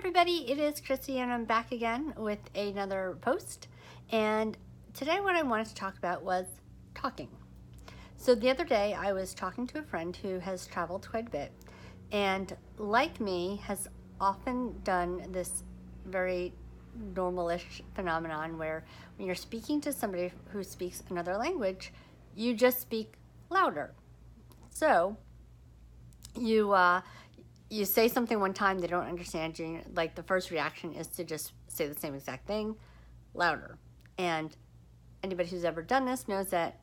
everybody, it is Chrissy and I'm back again with another post. And today what I wanted to talk about was talking. So the other day I was talking to a friend who has traveled quite a bit and like me has often done this very normalish phenomenon where when you're speaking to somebody who speaks another language, you just speak louder. So you say something one time, they don't understand you. Like the first reaction is to just say the same exact thing louder. And anybody who's ever done this knows that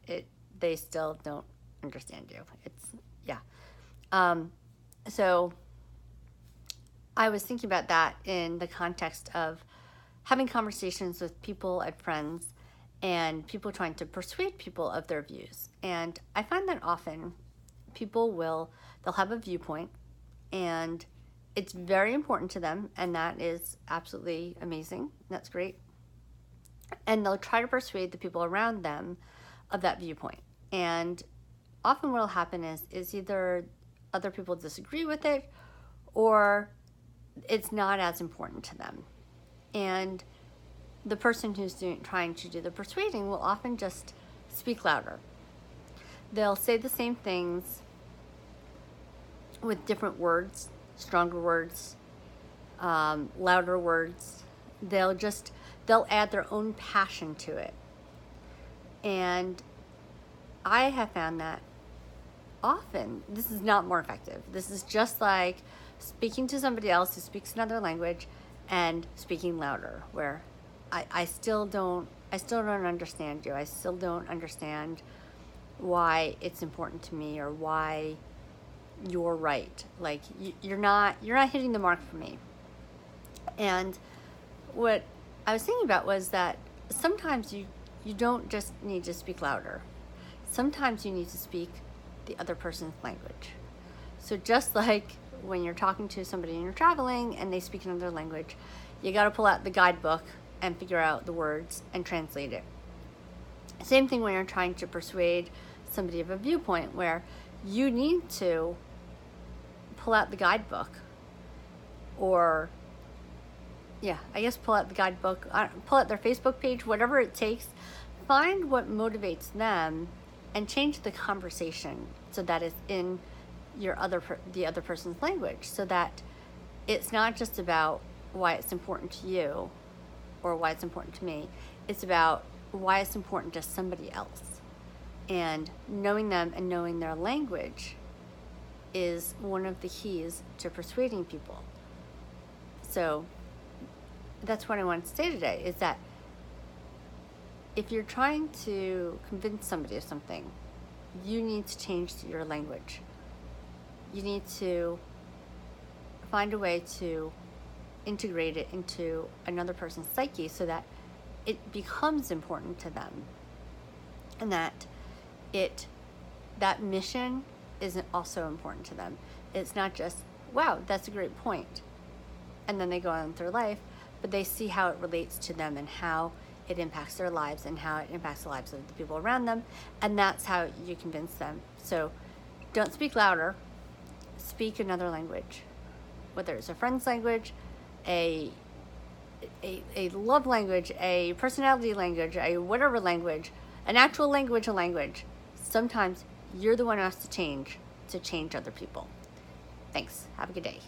they still don't understand you. So I was thinking about that in the context of having conversations with people and friends and people trying to persuade people of their views. And I find that often they'll have a viewpoint and it's very important to them, and that is absolutely amazing. That's great. And they'll try to persuade the people around them of that viewpoint. And often what will happen is either other people disagree with it or it's not as important to them. And the person who's trying to do the persuading will often just speak louder. They'll say the same things with different words, stronger words, louder words. They'll add their own passion to it. And I have found that often this is not more effective. This is just like speaking to somebody else who speaks another language and speaking louder, where I still don't understand you. I still don't understand why it's important to me or why you're right. Like you're not hitting the mark for me. And what I was thinking about was that sometimes you don't just need to speak louder. Sometimes you need to speak the other person's language. So just like when you're talking to somebody and you're traveling and they speak another language, you got to pull out the guidebook and figure out the words and translate it. Same thing when you're trying to persuade somebody of a viewpoint, where you need to pull out the guidebook or pull out the guidebook, pull out their Facebook page, whatever it takes. Find what motivates them and change the conversation so that it's in the other person's language, so that it's not just about why it's important to you or why it's important to me. It's about why it's important to somebody else. And knowing them and knowing their language is one of the keys to persuading people. So that's what I wanted to say today, is that if you're trying to convince somebody of something, you need to change your language. You need to find a way to integrate it into another person's psyche so that it becomes important to them, and that mission is also important to them. It's not just, wow, that's a great point, and then they go on with their life, but they see how it relates to them and how it impacts their lives and how it impacts the lives of the people around them, and that's how you convince them. So don't speak louder, speak another language, whether it's a friend's language, a love language, a personality language, a whatever language, an actual language, a language. Sometimes you're the one who has to change other people. Thanks. Have a good day.